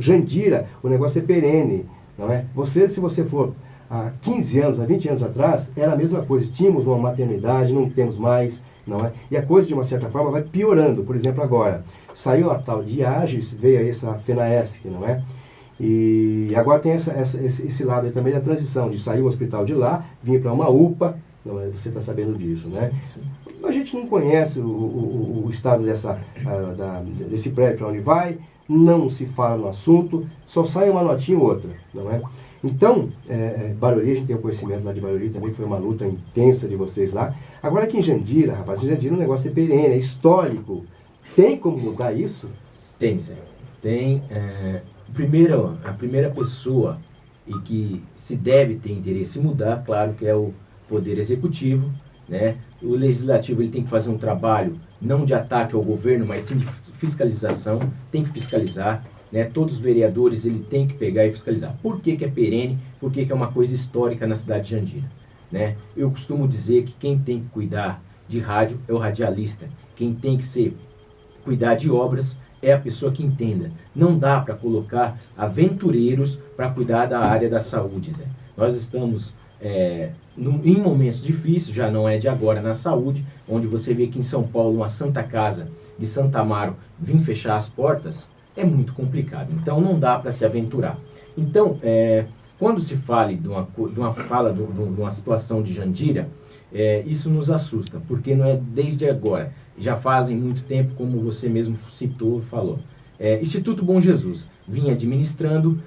Jandira, o negócio é perene, não é? Se você for há 15 anos, há 20 anos atrás, era a mesma coisa. Tínhamos uma maternidade, não temos mais, não é? E a coisa, de uma certa forma, vai piorando. Por exemplo, agora, saiu a tal de IAGES, veio aí essa FENAESC, não é? E agora tem esse lado aí também da transição, de sair o hospital de lá, vir para uma UPA, não é? Você está sabendo disso, né? Sim. A gente não conhece o estado desse prédio para onde vai, não se fala no assunto, só sai uma notinha ou outra, não é? Então, Barueri, a gente tem o conhecimento lá de Barueri também, que foi uma luta intensa de vocês lá. Agora aqui em Jandira, rapaz, em Jandira o negócio é perene, é histórico. Tem como mudar isso? Tem, Zé. Tem. A primeira pessoa e que se deve ter interesse em mudar, claro que é o Poder Executivo, né? O Legislativo ele tem que fazer um trabalho não de ataque ao governo, mas sim de fiscalização, tem que fiscalizar, né? Todos os vereadores ele tem que pegar e fiscalizar. Por que é perene? Por que é uma coisa histórica na cidade de Jandira, né? Eu costumo dizer que quem tem que cuidar de rádio é o radialista, quem tem que cuidar de obras é a pessoa que entenda. Não dá para colocar aventureiros para cuidar da área da saúde, Zé. Nós estamos em momentos difíceis, já não é de agora, na saúde, onde você vê que em São Paulo uma Santa Casa de Santa Amaro vir fechar as portas, é muito complicado. Então não dá para se aventurar. Então, quando se fala de uma situação de Jandira, isso nos assusta, porque não é desde agora. Já fazem muito tempo, como você mesmo citou e falou. Instituto Bom Jesus vinha administrando,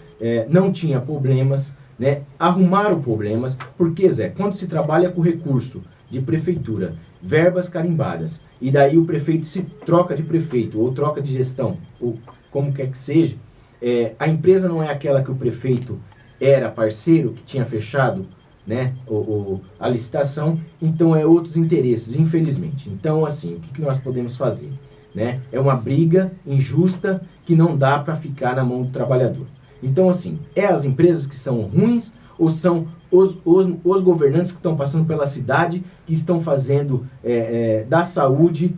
não tinha problemas, né? Arrumaram problemas, porque, Zé, quando se trabalha com recurso de prefeitura, verbas carimbadas, e daí o prefeito se troca de prefeito, ou troca de gestão, ou como quer que seja, a empresa não é aquela que o prefeito era parceiro, que tinha fechado, né, a licitação, então é outros interesses, infelizmente. Então, assim, o que nós podemos fazer? Né? É uma briga injusta que não dá para ficar na mão do trabalhador. Então, assim, as empresas que são ruins ou são os governantes que estão passando pela cidade que estão fazendo da saúde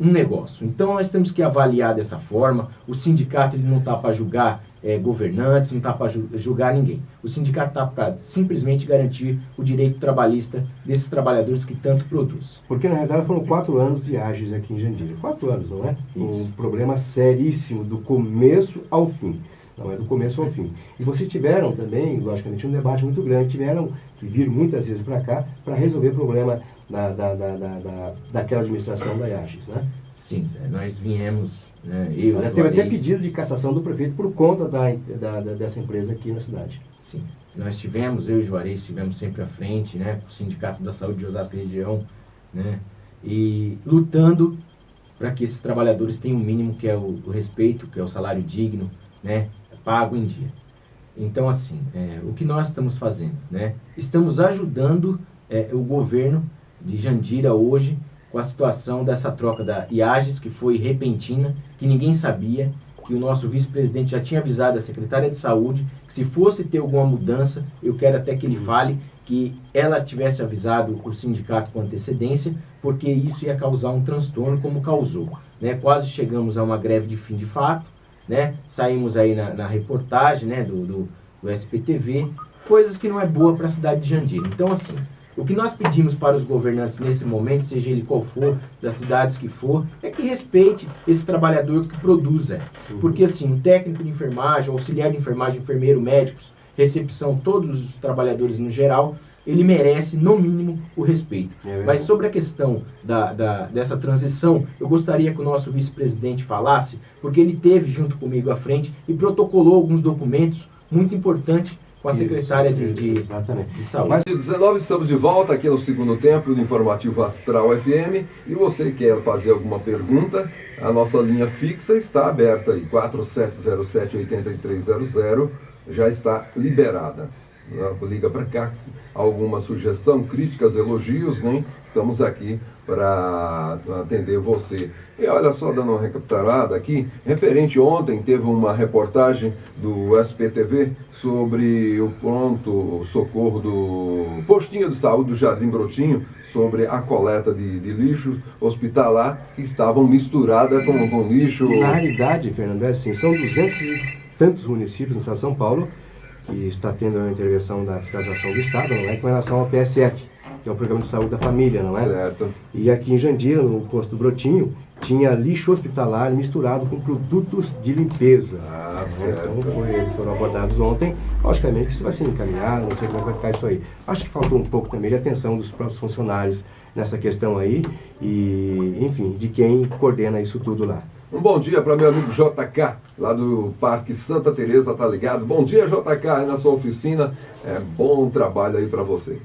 um negócio? Então, nós temos que avaliar dessa forma. O sindicato ele não está para julgar governantes, não está para julgar ninguém. O sindicato está para simplesmente garantir o direito trabalhista desses trabalhadores que tanto produzem. Porque, na realidade, foram 4 anos de ágeis aqui em Jandira. 4 anos, não é? Isso. Um problema seríssimo, do começo ao fim. Não é do começo ao fim. E vocês tiveram também, logicamente, um debate muito grande. Tiveram que vir muitas vezes para cá para resolver o problema daquela administração da IAGES, né? Sim, Zé, nós viemos, né, Aliás, teve até pedido de cassação do prefeito por conta dessa empresa aqui na cidade. Sim, nós tivemos, eu e o Juarez estivemos sempre à frente, né, com o Sindicato da Saúde de Osasco e região, né, e lutando para que esses trabalhadores tenham o mínimo, que é o respeito, que é o salário digno, né, pago em dia. Então, assim, o que nós estamos fazendo, né? Estamos ajudando o governo de Jandira hoje com a situação dessa troca da IAGES, que foi repentina, que ninguém sabia, que o nosso vice-presidente já tinha avisado a secretária de saúde que se fosse ter alguma mudança, eu quero até que ele fale que ela tivesse avisado o sindicato com antecedência, porque isso ia causar um transtorno como causou, né? Quase chegamos a uma greve de fim de fato, né? Saímos aí na reportagem, né, do SPTV, coisas que não é boa para a cidade de Jandira. Então, assim, o que nós pedimos para os governantes nesse momento, seja ele qual for, das cidades que for, é que respeite esse trabalhador que produz. Porque, assim, o técnico de enfermagem, o auxiliar de enfermagem, enfermeiro, médicos, recepção, todos os trabalhadores no geral, ele merece, no mínimo, o respeito. Mas sobre a questão dessa transição, eu gostaria que o nosso vice-presidente falasse, porque ele teve junto comigo à frente e protocolou alguns documentos muito importantes com a secretária de saúde. Mas 19 estamos de volta aqui no segundo tempo do Informativo Astral FM, e você quer fazer alguma pergunta, a nossa linha fixa está aberta aí, 4707-8300, já está liberada. Liga para cá, alguma sugestão, críticas, elogios, né? Estamos aqui para atender você. E olha só, dando uma recapitulada aqui, referente ontem teve uma reportagem do SPTV sobre o pronto socorro do postinho de saúde do Jardim Brotinho, sobre a coleta de lixo hospitalar que estavam misturadas com lixo. Na realidade, Fernando, é assim, são tantos municípios no estado de São Paulo, que está tendo a intervenção da fiscalização do Estado, não é, com relação ao PSF, que é o Programa de Saúde da Família, não é? Certo. E aqui em Jandira, no posto do Brotinho, tinha lixo hospitalar misturado com produtos de limpeza. Ah, né? certo. Então eles foram abordados ontem. Logicamente que isso vai ser encaminhado, não sei como é que vai ficar isso aí. Acho que faltou um pouco também de atenção dos próprios funcionários nessa questão aí e, enfim, de quem coordena isso tudo lá. Um bom dia para meu amigo JK, lá do Parque Santa Teresa, tá ligado? Bom dia, JK, aí na sua oficina. Bom trabalho aí para você.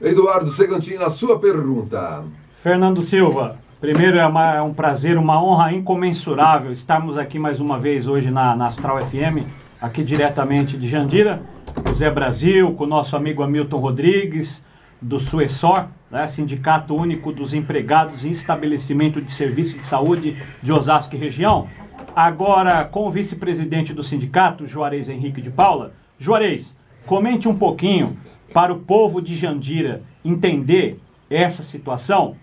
Eduardo Segantini, a sua pergunta. Fernando Silva, primeiro é um prazer, uma honra incomensurável estarmos aqui mais uma vez hoje na Astral FM, aqui diretamente de Jandira, o Zé Brasil, com o nosso amigo Hamilton Rodrigues, do Suessor, né, Sindicato Único dos Empregados em Estabelecimento de Serviço de Saúde de Osasco e região. Agora, com o vice-presidente do sindicato, Juarez Henrique de Paula. Juarez, comente um pouquinho para o povo de Jandira entender essa situação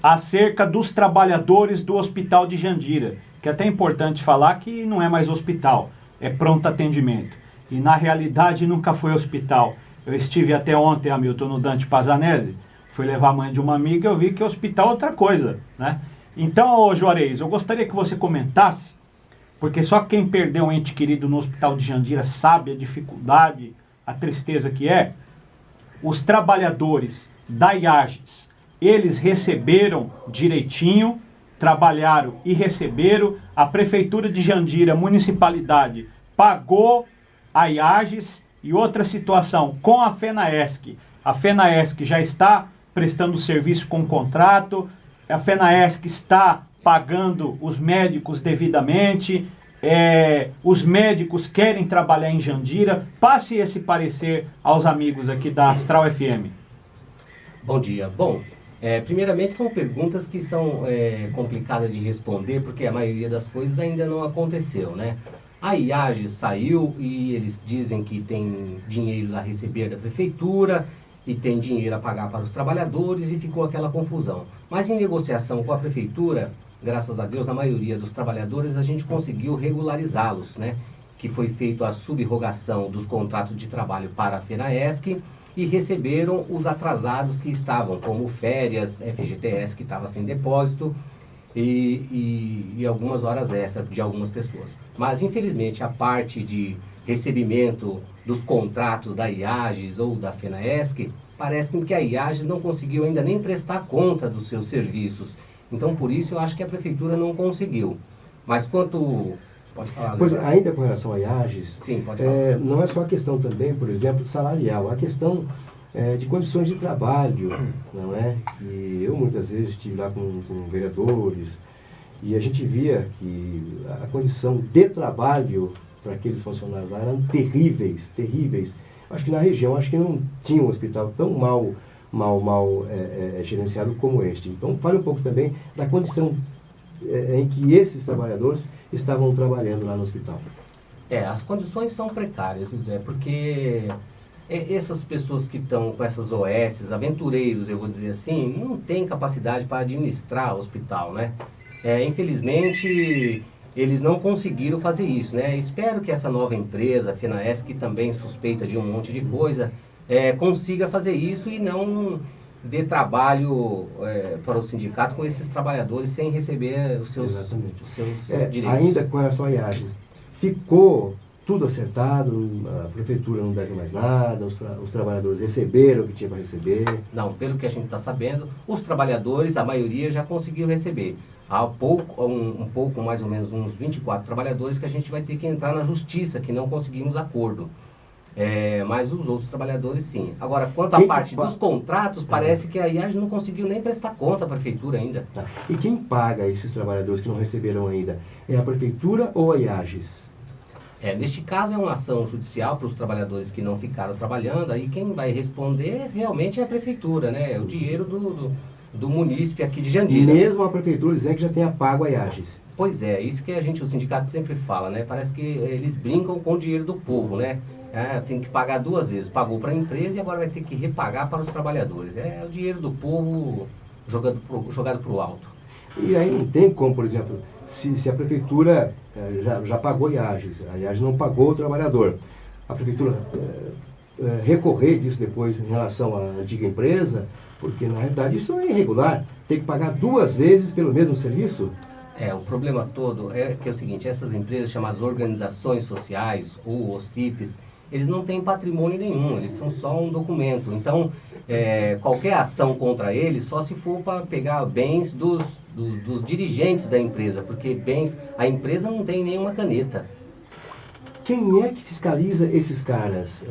acerca dos trabalhadores do Hospital de Jandira, que é até importante falar que não é mais hospital, é pronto atendimento. E na realidade nunca foi hospital. Eu estive até ontem, Hamilton, no Dante Pazanese, fui levar a mãe de uma amiga, eu vi que hospital é outra coisa, né? Então, Juarez, eu gostaria que você comentasse, porque só quem perdeu um ente querido no Hospital de Jandira sabe a dificuldade, a tristeza que é. Os trabalhadores da IAGES, eles receberam direitinho, trabalharam e receberam, a Prefeitura de Jandira, a municipalidade, pagou a IAGES. E outra situação, com a FENAESC. A FENAESC já está prestando serviço com contrato, a FENAESC está pagando os médicos devidamente, os médicos querem trabalhar em Jandira. Passe esse parecer aos amigos aqui da Astral FM. Bom dia. Bom, primeiramente são perguntas que são complicadas de responder, porque a maioria das coisas ainda não aconteceu, né? A IAGES saiu e eles dizem que tem dinheiro a receber da prefeitura e tem dinheiro a pagar para os trabalhadores e ficou aquela confusão. Mas em negociação com a prefeitura, graças a Deus, a maioria dos trabalhadores a gente conseguiu regularizá-los, né? Que foi feito a subrogação dos contratos de trabalho para a FENAESC e receberam os atrasados que estavam, como férias, FGTS que estava sem depósito, e algumas horas extras de algumas pessoas. Mas, infelizmente, a parte de recebimento dos contratos da IAGES ou da FENAESC, parece que a IAGES não conseguiu ainda nem prestar conta dos seus serviços. Então, por isso, eu acho que a Prefeitura não conseguiu. Mas quanto... Pode falar, Pois, Zé. ainda com relação à IAGES, Sim, pode falar. não é só a questão também, por exemplo, salarial, a questão de condições de trabalho, não é? Que eu muitas vezes estive lá com vereadores e a gente via que a condição de trabalho para aqueles funcionários lá eram terríveis, terríveis. Acho que na região, acho que não tinha um hospital tão mal gerenciado como este. Então, fale um pouco também da condição em que esses trabalhadores estavam trabalhando lá no hospital. As condições são precárias, José, porque essas pessoas que estão com essas OS, aventureiros, eu vou dizer assim, não têm capacidade para administrar o hospital, né? Infelizmente, eles não conseguiram fazer isso, né? Espero que essa nova empresa, a FENAESC, que também suspeita de um monte de coisa, consiga fazer isso e não dê trabalho para o sindicato com esses trabalhadores sem receber os seus direitos. Ainda com relação à IAGES, ficou tudo acertado, a prefeitura não deve mais nada, os trabalhadores receberam o que tinha para receber? Não, pelo que a gente está sabendo, os trabalhadores, a maioria já conseguiu receber. Há um pouco, mais ou menos, uns 24 trabalhadores que a gente vai ter que entrar na justiça, que não conseguimos acordo. Mas os outros trabalhadores, sim. Agora, quanto à parte dos contratos, parece que a IAGES não conseguiu nem prestar conta à prefeitura ainda. Tá. E quem paga esses trabalhadores que não receberam ainda? É a prefeitura ou a IAGES? Neste caso, é uma ação judicial para os trabalhadores que não ficaram trabalhando. Aí quem vai responder realmente é a prefeitura, né? É o dinheiro do munícipe aqui de Jandira. Mesmo a prefeitura dizendo que já tenha pago a IAGES. Pois é, isso que o sindicato sempre fala, né? Parece que eles brincam com o dinheiro do povo, né? Tem que pagar duas vezes. Pagou para a empresa e agora vai ter que repagar para os trabalhadores. É o dinheiro do povo jogado para o alto. E aí não tem como, por exemplo, se a prefeitura já pagou IAGES, a IAGES não pagou o trabalhador, a prefeitura recorrer disso depois em relação à antiga empresa, porque na realidade isso é irregular, tem que pagar 2 vezes pelo mesmo serviço? O problema todo é que é o seguinte, essas empresas chamadas organizações sociais ou OCIPs, eles não têm patrimônio nenhum, eles são só um documento. Então, qualquer ação contra eles só se for para pegar bens dos dirigentes da empresa, porque a empresa não tem nenhuma caneta. Quem é que fiscaliza esses caras,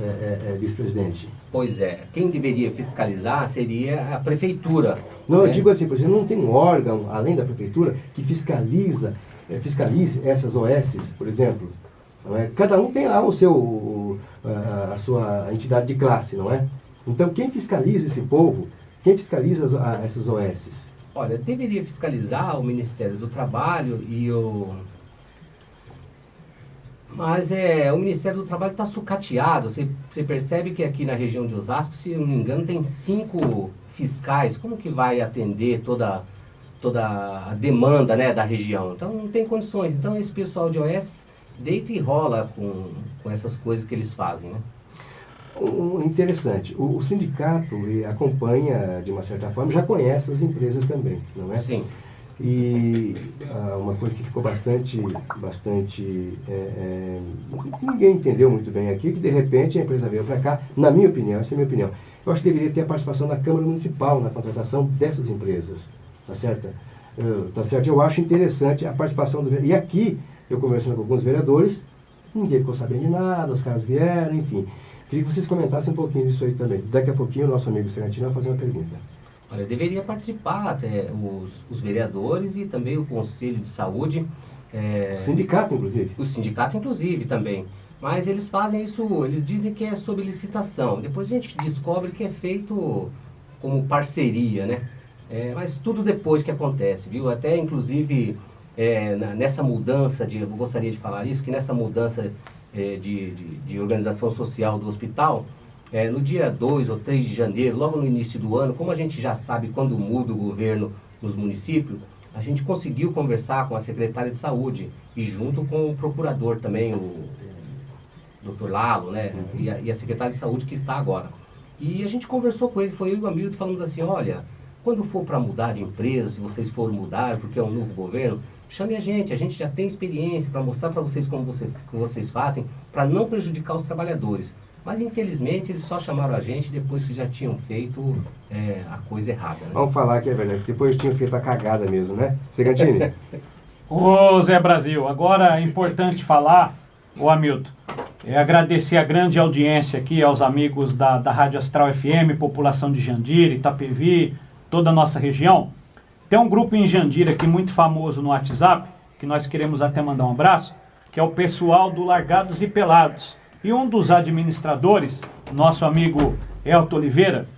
vice-presidente? Pois é, quem deveria fiscalizar seria a prefeitura. Não, né? eu digo assim, por exemplo, não tem um órgão, além da prefeitura, que fiscalize essas OSs, por exemplo. Não é? Cada um tem lá a sua entidade de classe, não é? Então, quem fiscaliza esse povo? Quem fiscaliza essas OSs? Olha, deveria fiscalizar o Ministério do Trabalho Mas o Ministério do Trabalho está sucateado. Você percebe que aqui na região de Osasco, se eu não me engano, tem 5 fiscais. Como que vai atender toda a demanda, né, da região? Então não tem condições. Então esse pessoal de OS deita e rola com essas coisas que eles fazem, né? Interessante. O sindicato acompanha, de uma certa forma, já conhece as empresas também, não é? Sim. E uma coisa que ficou bastante ninguém entendeu muito bem aqui, que de repente a empresa veio para cá, na minha opinião, essa é a minha opinião, eu acho que deveria ter a participação da Câmara Municipal na contratação dessas empresas, tá certo? Eu acho interessante a participação do vereador. E aqui, eu conversando com alguns vereadores, ninguém ficou sabendo de nada, os caras vieram, enfim. Queria que vocês comentassem um pouquinho disso aí também. Daqui a pouquinho o nosso amigo Serrantino vai fazer uma pergunta. Olha, deveria participar até os vereadores e também o Conselho de Saúde. O sindicato, inclusive. O sindicato, inclusive, também. Mas eles fazem isso, eles dizem que é sob licitação. Depois a gente descobre que é feito como parceria, né? Mas tudo depois que acontece, viu? Até, inclusive, nessa mudança, eu gostaria de falar isso, que nessa mudança de organização social do hospital, no dia 2 ou 3 de janeiro, logo no início do ano, como a gente já sabe quando muda o governo nos municípios, a gente conseguiu conversar com a secretária de saúde e junto com o procurador também, o Dr. Lalo, né? E a secretária de saúde que está agora. E a gente conversou com ele, foi eu e o Hamilton, falamos assim, olha, quando for para mudar de empresa, se vocês forem mudar, porque é um novo governo, chame a gente já tem experiência para mostrar para vocês como vocês fazem, para não prejudicar os trabalhadores. Mas, infelizmente, eles só chamaram a gente depois que já tinham feito a coisa errada. Né? Vamos falar que é verdade, depois tinham feito a cagada mesmo, né? Serrantini? Ô Zé Brasil, agora é importante falar, ô Hamilton, agradecer a grande audiência aqui aos amigos da Rádio Astral FM, população de Jandira, Itapevi, toda a nossa região. Tem um grupo em Jandira aqui muito famoso no WhatsApp, que nós queremos até mandar um abraço, que é o pessoal do Largados e Pelados. E um dos administradores, nosso amigo Elton Oliveira,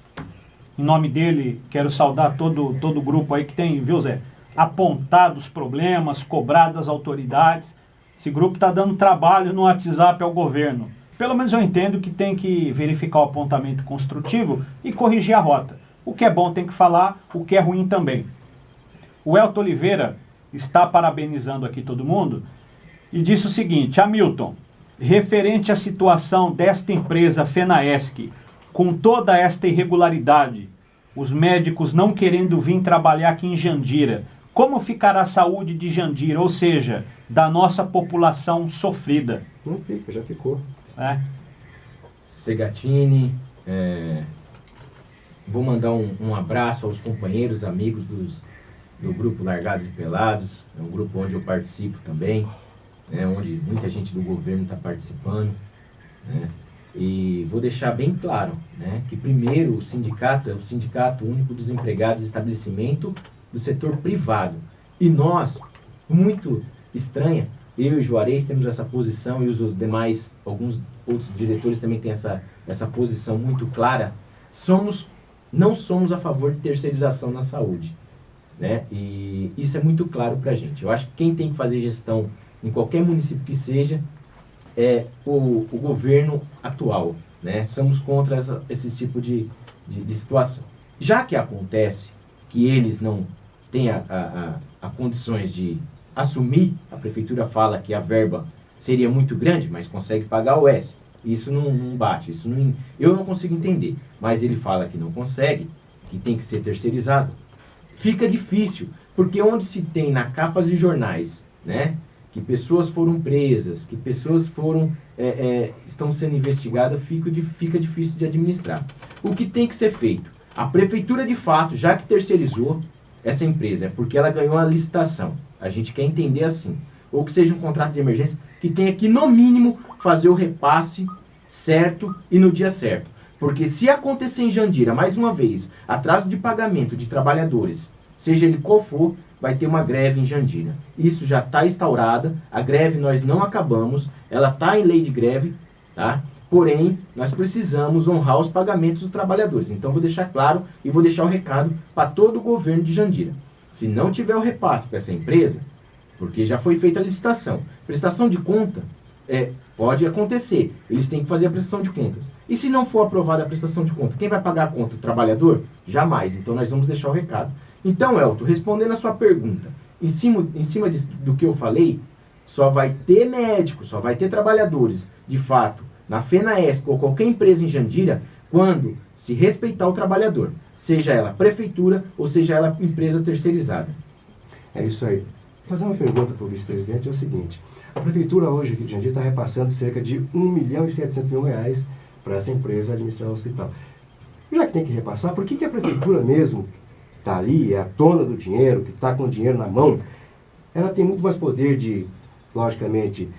em nome dele, quero saudar todo o grupo aí que tem, viu Zé, apontado os problemas, cobrado as autoridades. Esse grupo está dando trabalho no WhatsApp ao governo. Pelo menos eu entendo que tem que verificar o apontamento construtivo e corrigir a rota. O que é bom tem que falar, o que é ruim também. O Elton Oliveira está parabenizando aqui todo mundo e disse o seguinte: Hamilton, referente à situação desta empresa FENAESC, com toda esta irregularidade, os médicos não querendo vir trabalhar aqui em Jandira, como ficará a saúde de Jandira, ou seja, da nossa população sofrida? Não fica, já ficou. Segatini, vou mandar um abraço aos companheiros, amigos do grupo Largados e Pelados, é um grupo onde eu participo também, onde muita gente do governo está participando, né? E vou deixar bem claro, né, que primeiro o sindicato é o Sindicato Único dos Empregados de Estabelecimento do Setor Privado. E nós, muito estranha, eu e o Juarez temos essa posição e os demais, alguns outros diretores também têm essa posição muito clara, não somos a favor de terceirização na saúde, né? E isso é muito claro para a gente. Eu acho que quem tem que fazer gestão em qualquer município que seja, é o governo atual, né? Somos contra esse tipo de situação. Já que acontece que eles não têm a condições de assumir, a prefeitura fala que a verba seria muito grande, mas consegue pagar o S. Isso não bate, eu não consigo entender. Mas ele fala que não consegue, que tem que ser terceirizado. Fica difícil, porque onde se tem na capas de jornais, né, que pessoas foram presas, que pessoas estão sendo investigadas, fica difícil de administrar. O que tem que ser feito? A prefeitura, de fato, já que terceirizou essa empresa, é porque ela ganhou a licitação. A gente quer entender assim. Ou que seja um contrato de emergência que tenha que, no mínimo, fazer o repasse certo e no dia certo. Porque se acontecer em Jandira, mais uma vez, atraso de pagamento de trabalhadores, seja ele qual for, vai ter uma greve em Jandira. Isso já está instaurada, a greve nós não acabamos, ela está em lei de greve, tá? Porém, nós precisamos honrar os pagamentos dos trabalhadores. Então, vou deixar claro e vou deixar o recado para todo o governo de Jandira. Se não tiver o repasse para essa empresa, porque já foi feita a licitação, prestação de conta, pode acontecer. Eles têm que fazer a prestação de contas. E se não for aprovada a prestação de conta, quem vai pagar a conta? O trabalhador? Jamais. Então, nós vamos deixar o recado. Então, Elton, respondendo a sua pergunta, em cima do que eu falei, só vai ter médico, só vai ter trabalhadores, de fato, na FENAESC ou qualquer empresa em Jandira, quando se respeitar o trabalhador, seja ela prefeitura ou seja ela empresa terceirizada. É isso aí. Vou fazer uma pergunta para o vice-presidente, é o seguinte. A prefeitura hoje aqui de Jandira está repassando cerca de R$1.700.000 para essa empresa administrar o hospital. Já que tem que repassar, por que a prefeitura mesmo está ali, é a dona do dinheiro, que está com o dinheiro na mão, ela tem muito mais poder de, logicamente,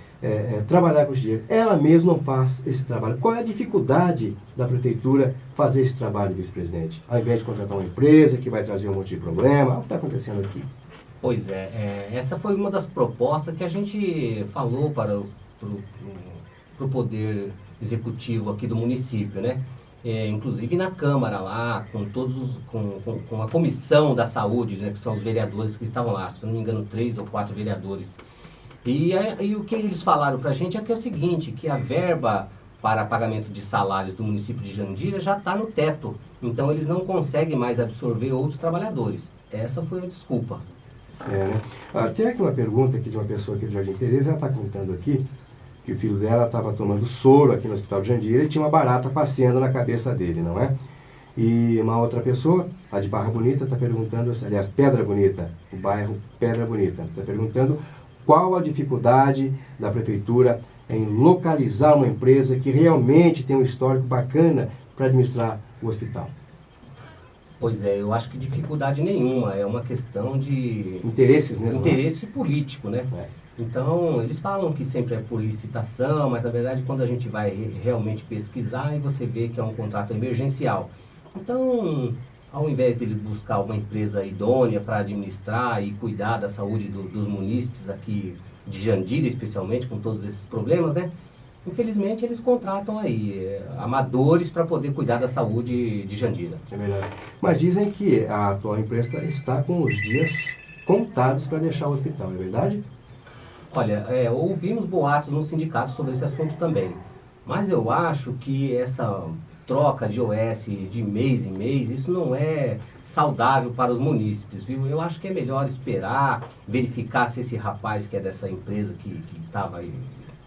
trabalhar com esse dinheiro. Ela mesma não faz esse trabalho. Qual é a dificuldade da prefeitura fazer esse trabalho, vice-presidente? Ao invés de contratar uma empresa que vai trazer um monte de problema, olha o que está acontecendo aqui. Pois essa foi uma das propostas que a gente falou para o Poder Executivo aqui do município, né? Inclusive na Câmara lá, com a Comissão da Saúde, né, que são os vereadores que estavam lá, se não me engano 3 ou 4 vereadores. E o que eles falaram para a gente é que é o seguinte, que a verba para pagamento de salários do município de Jandira já está no teto, então eles não conseguem mais absorver outros trabalhadores. Essa foi a desculpa. Né? Tem aqui uma pergunta aqui de uma pessoa aqui do Jardim Teresa, ela está contando aqui que o filho dela estava tomando soro aqui no Hospital de Jandira e tinha uma barata passeando na cabeça dele, não é? E uma outra pessoa, a de Barra Bonita, está perguntando, aliás, Pedra Bonita, o bairro Pedra Bonita, está perguntando qual a dificuldade da prefeitura em localizar uma empresa que realmente tem um histórico bacana para administrar o hospital. Pois eu acho que dificuldade nenhuma, é uma questão de... Interesses mesmo. Interesse político, né? Então, eles falam que sempre é por licitação, mas na verdade quando a gente vai realmente pesquisar, e você vê que é um contrato emergencial. Então, ao invés de buscar uma empresa idônea para administrar e cuidar da saúde dos munícipes aqui de Jandira, especialmente, com todos esses problemas, né? Infelizmente, eles contratam aí amadores para poder cuidar da saúde de Jandira. É verdade. Mas dizem que a atual empresa está com os dias contados para deixar o hospital, é verdade? Olha, ouvimos boatos no sindicato sobre esse assunto também. Mas eu acho que essa troca de OS de mês em mês, isso não é saudável para os munícipes, viu? Eu acho que é melhor esperar, verificar se esse rapaz que é dessa empresa que estava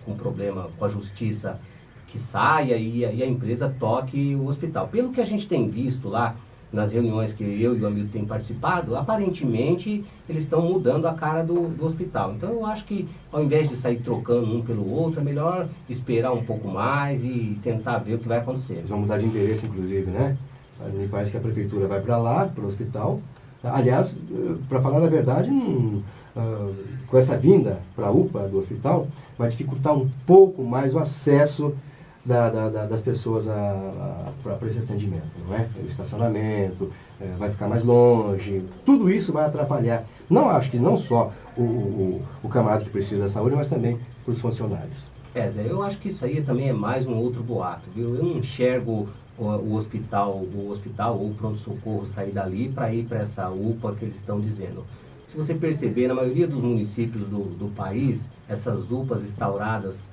com problema com a justiça, que saia e a empresa toque o hospital. Pelo que a gente tem visto lá, nas reuniões que eu e o amigo têm participado, aparentemente eles estão mudando a cara do hospital. Então eu acho que ao invés de sair trocando um pelo outro, é melhor esperar um pouco mais e tentar ver o que vai acontecer. Eles vão mudar de endereço, inclusive, né? Me parece que a prefeitura vai para lá, para o hospital. Aliás, para falar a verdade, com essa vinda para a UPA do hospital, vai dificultar um pouco mais o acesso das pessoas para esse atendimento, não é? O estacionamento, vai ficar mais longe, tudo isso vai atrapalhar. Não acho que não só o camarada que precisa da saúde, mas também para os funcionários. Zé, eu acho que isso aí também é mais um outro boato, viu? Eu não enxergo o hospital ou o pronto-socorro sair dali para ir para essa UPA que eles estão dizendo. Se você perceber, na maioria dos municípios do país, essas UPAs instauradas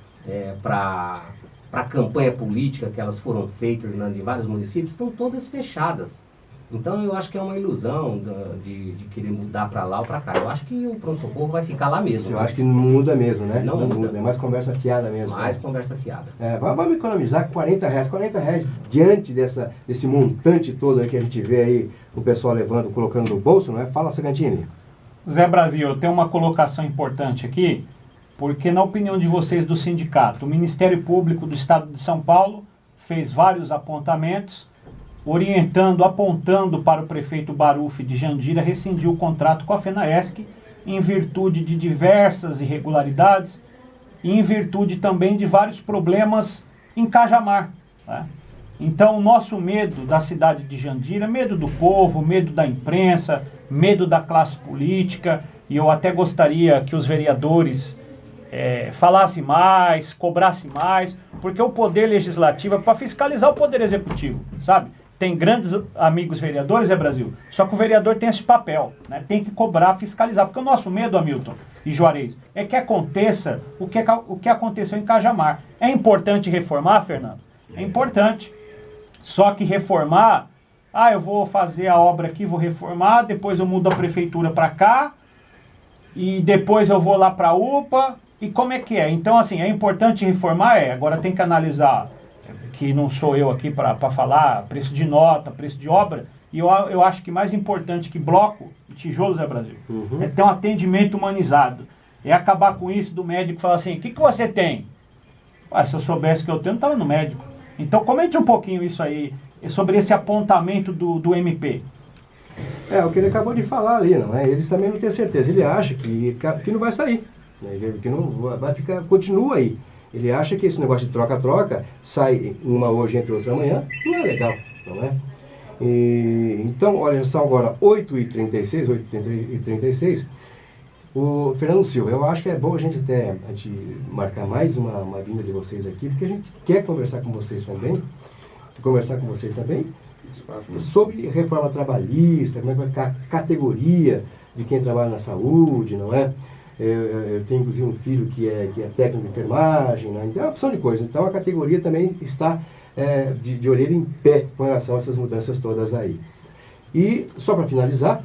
para a campanha política que elas foram feitas em vários municípios, estão todas fechadas. Então eu acho que é uma ilusão de querer mudar para lá ou para cá. Eu acho que o pronto-socorro vai ficar lá mesmo. Eu acho que não muda mesmo, né? Não muda. É mais conversa fiada mesmo. Mais conversa fiada. Vamos economizar R$40. R$40 diante desse montante todo aí que a gente vê aí o pessoal levando, colocando no bolso, não é? Fala, Segantini. Zé Brasil, eu tenho uma colocação importante aqui, porque na opinião de vocês do sindicato, o Ministério Público do Estado de São Paulo fez vários apontamentos, apontando para o prefeito Baruf de Jandira rescindir o contrato com a FENAESC em virtude de diversas irregularidades e em virtude também de vários problemas em Cajamar. Né? Então, o nosso medo da cidade de Jandira, medo do povo, medo da imprensa, medo da classe política, e eu até gostaria que os vereadores falassem mais, cobrassem mais, porque o poder legislativo é para fiscalizar o poder executivo, sabe? Tem grandes amigos vereadores, Brasil, só que o vereador tem esse papel, né? Tem que cobrar, fiscalizar, porque o nosso medo, Hamilton e Juarez, é que aconteça o que aconteceu em Cajamar. É importante reformar, Fernando? É importante. Só que reformar, eu vou fazer a obra aqui, vou reformar, depois eu mudo a prefeitura para cá, e depois eu vou lá para a UPA, e como é que é? Então, assim, é importante reformar, agora tem que analisar, que não sou eu aqui para falar, preço de nota, preço de obra, e eu acho que mais importante que bloco, tijolos Brasil, é ter um atendimento humanizado, é acabar com isso do médico falar assim, o que você tem? Se eu soubesse que eu tenho, não estava no médico. Então, comente um pouquinho isso aí, sobre esse apontamento do MP. O que ele acabou de falar ali, não é? Eles também não têm certeza. Ele acha que não vai sair, né? Que não vai ficar, continua aí. Ele acha que esse negócio de troca-troca, sai uma hoje entre outra amanhã, não é legal, não é? Então, olha só agora, 8h36, o Fernando Silva, eu acho que é bom a gente marcar mais uma vinda de vocês aqui, porque a gente quer conversar com vocês também, sobre reforma trabalhista, como é que vai ficar a categoria de quem trabalha na saúde, não é? Eu tenho inclusive um filho que é técnico de enfermagem, né? Então é uma opção de coisa. Então a categoria também está de orelha em pé com relação a essas mudanças todas aí. E só para finalizar,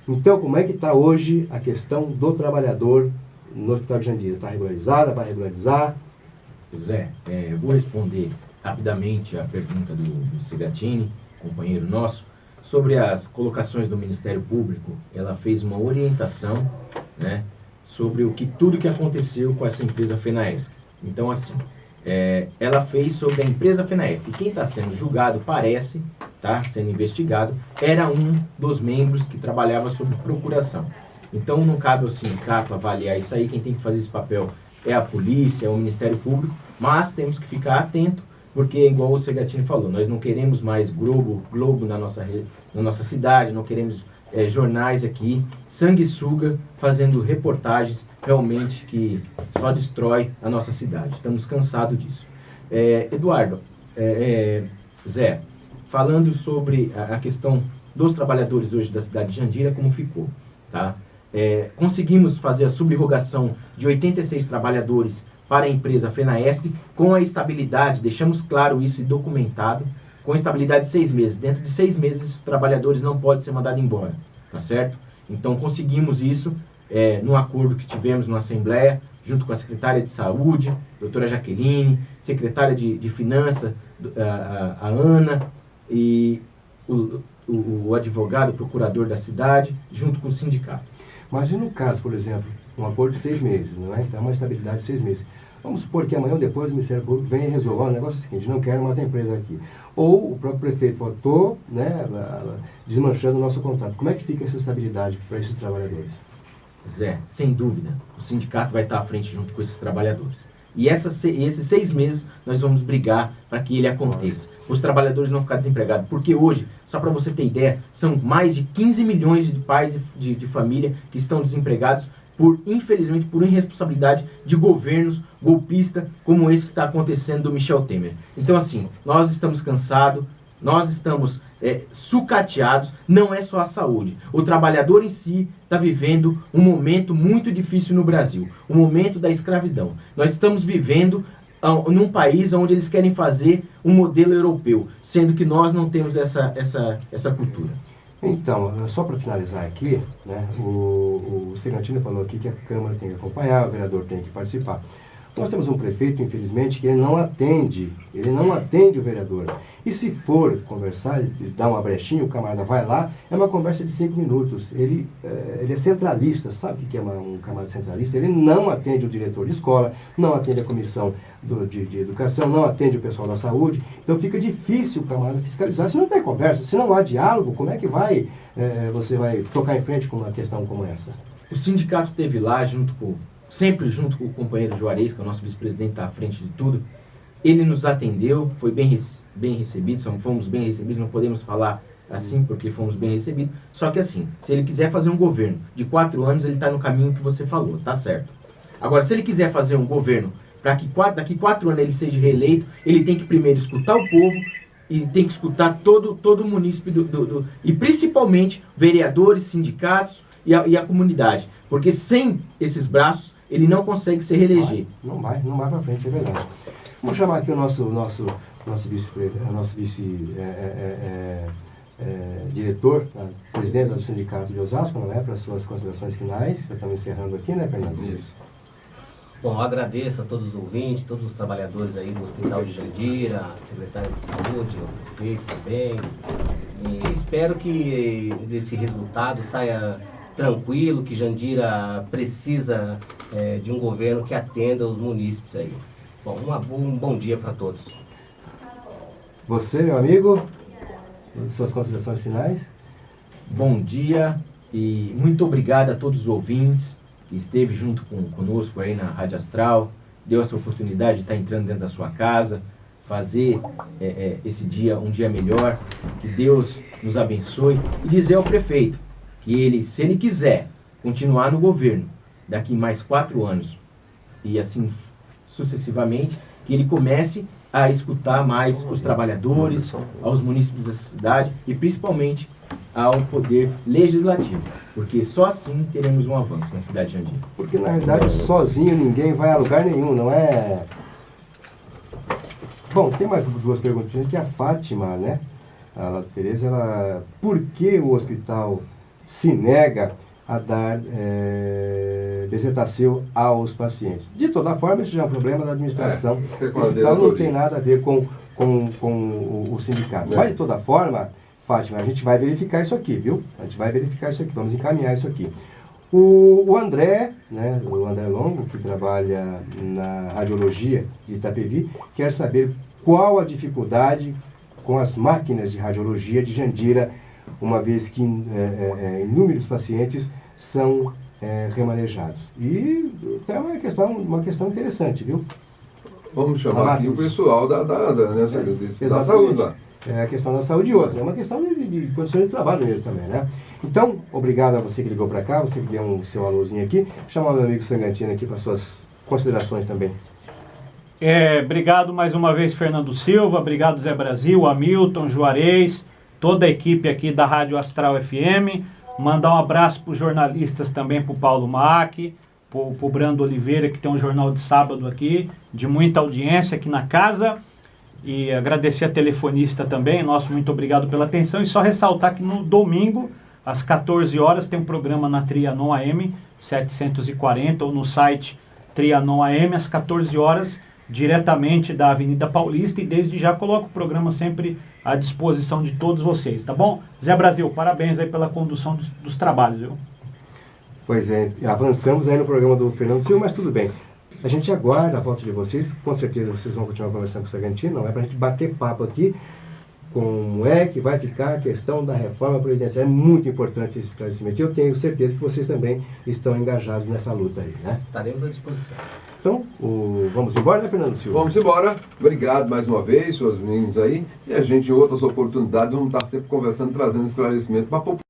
então como é que está hoje a questão do trabalhador no Hospital de Jandira? Está regularizada, vai regularizar? Zé, vou responder rapidamente a pergunta do Segatini, companheiro nosso, sobre as colocações do Ministério Público. Ela fez uma orientação, né, sobre tudo que aconteceu com essa empresa FENAESC. Então, assim, ela fez sobre a empresa FENAESC. Quem está sendo julgado, parece, sendo investigado, era um dos membros que trabalhava sob procuração. Então, não cabe ao sindicato avaliar isso aí. Quem tem que fazer esse papel é a polícia, é o Ministério Público, mas temos que ficar atento, porque, igual o Segatini falou, nós não queremos mais Globo na nossa cidade, não queremos jornais aqui, sanguessuga, fazendo reportagens realmente que só destrói a nossa cidade. Estamos cansados disso. Eduardo, Zé, falando sobre a questão dos trabalhadores hoje da cidade de Jandira, como ficou, tá? Conseguimos fazer a subrogação de 86 trabalhadores para a empresa FENAESC com a estabilidade, deixamos claro isso e documentado, com estabilidade de 6 meses. Dentro de 6 meses, esses trabalhadores não podem ser mandados embora, tá certo? Então, conseguimos isso no acordo que tivemos na Assembleia, junto com a secretária de Saúde, doutora Jaqueline, secretária de Finanças, a Ana, e o advogado, o procurador da cidade, junto com o sindicato. Mas e no caso, por exemplo, um acordo de 6 meses, não é? Então, uma estabilidade de 6 meses. Vamos supor que amanhã ou depois o Ministério Público venha resolver o negócio seguinte, não quero mais a empresa aqui. Ou o próprio prefeito falou, né, desmanchando o nosso contrato. Como é que fica essa estabilidade para esses trabalhadores? Zé, sem dúvida, o sindicato vai estar à frente junto com esses trabalhadores. E esses 6 meses nós vamos brigar para que ele aconteça. Os trabalhadores não ficarem desempregados. Porque hoje, só para você ter ideia, são mais de 15 milhões de pais de família que estão desempregados infelizmente, por irresponsabilidade de governos golpistas como esse que está acontecendo do Michel Temer. Então, assim, nós estamos cansados, nós estamos sucateados, não é só a saúde. O trabalhador em si está vivendo um momento muito difícil no Brasil, o momento da escravidão. Nós estamos vivendo num país onde eles querem fazer um modelo europeu, sendo que nós não temos essa cultura. Então, só para finalizar aqui, né, o Segantino falou aqui que a Câmara tem que acompanhar, o vereador tem que participar. Nós temos um prefeito, infelizmente, que ele não atende o vereador. E se for conversar, dar uma brechinha, o camarada vai lá, é uma conversa de 5 minutos. Ele é centralista, sabe o que é um camarada centralista? Ele não atende o diretor de escola, não atende a comissão de educação, não atende o pessoal da saúde. Então fica difícil o camarada fiscalizar. Se não tem conversa, se não há diálogo, como é que você vai tocar em frente com uma questão como essa? O sindicato teve lá, sempre junto com o companheiro Juarez, que é o nosso vice-presidente, está à frente de tudo. Ele nos atendeu, foi bem recebido, fomos bem recebidos, não podemos falar assim porque fomos bem recebidos. Só que assim, se ele quiser fazer um governo de 4 anos, ele está no caminho que você falou, tá certo. Agora, se ele quiser fazer um governo para que daqui 4 anos ele seja reeleito, ele tem que primeiro escutar o povo e tem que escutar todo o munícipe e principalmente vereadores, sindicatos e a comunidade. Porque sem esses braços, ele não consegue se reeleger. Não vai para frente, é verdade. Vamos chamar aqui o nosso vice-diretor, presidente do Sindicato de Osasco, não é? Para as suas considerações finais. Já estamos encerrando aqui, né, Fernando? Isso. Bom, eu agradeço a todos os ouvintes, todos os trabalhadores aí do Hospital de Jandira, a secretária de Saúde, o prefeito também. E espero que desse resultado saia tranquilo, que Jandira precisa de um governo que atenda os munícipes aí. Bom, um bom dia para todos. Você, meu amigo, suas considerações finais? Bom dia e muito obrigado a todos os ouvintes que esteve junto conosco aí na Rádio Astral, deu essa oportunidade de estar entrando dentro da sua casa, fazer esse dia um dia melhor, que Deus nos abençoe e dizer ao prefeito que ele, se ele quiser continuar no governo daqui mais 4 anos e assim sucessivamente, que ele comece a escutar mais os trabalhadores, aos munícipes da cidade e principalmente ao poder legislativo, porque só assim teremos um avanço na cidade de Jandira. Porque na realidade sozinho ninguém vai a lugar nenhum, não é? Bom, tem mais 2 perguntas aqui. A Fátima, né? A Laura Tereza, por que o hospital se nega a dar bezetacil aos pacientes? De toda forma, isso já é um problema da administração. O hospital não tem nada a ver com o sindicato. Mas, de toda forma, Fátima, a gente vai verificar isso aqui, viu? A gente vai verificar isso aqui, vamos encaminhar isso aqui. O André, né, o André Longo, que trabalha na radiologia de Itapevi, quer saber qual a dificuldade com as máquinas de radiologia de Jandira, uma vez que inúmeros pacientes são remanejados. E é uma questão interessante, viu? Vamos chamar aqui o pessoal da saúde lá. É a questão da saúde e outra. É uma questão de condições de trabalho mesmo também, né? Então, obrigado a você que ligou para cá, você que deu um seu alôzinho aqui. Chamar o meu amigo Segantino aqui para suas considerações também. Obrigado mais uma vez, Fernando Silva. Obrigado, Zé Brasil, Hamilton, Juarez, toda a equipe aqui da Rádio Astral FM. Mandar um abraço para os jornalistas também, para o Paulo Mack, para o Brando Oliveira, que tem um jornal de sábado aqui, de muita audiência aqui na casa. E agradecer a telefonista também, muito obrigado pela atenção. E só ressaltar que no domingo, às 14 horas, tem um programa na Trianon AM 740, ou no site Trianon AM, às 14 horas, diretamente da Avenida Paulista. E desde já coloco o programa sempre à disposição de todos vocês, tá bom? Zé Brasil, parabéns aí pela condução dos trabalhos, viu? Pois é, avançamos aí no programa do Fernando Silva, mas tudo bem. A gente aguarda a volta de vocês, com certeza vocês vão continuar conversando com o Segantino, não é? Para a gente bater papo aqui, como é que vai ficar a questão da reforma previdenciária. É muito importante esse esclarecimento. Eu tenho certeza que vocês também estão engajados nessa luta aí, né? Estaremos à disposição. Então, vamos embora, né, Fernando Silva? Vamos embora. Obrigado mais uma vez, seus meninos aí. E a gente, em outras oportunidades, vamos estar sempre conversando, trazendo esclarecimento para a população.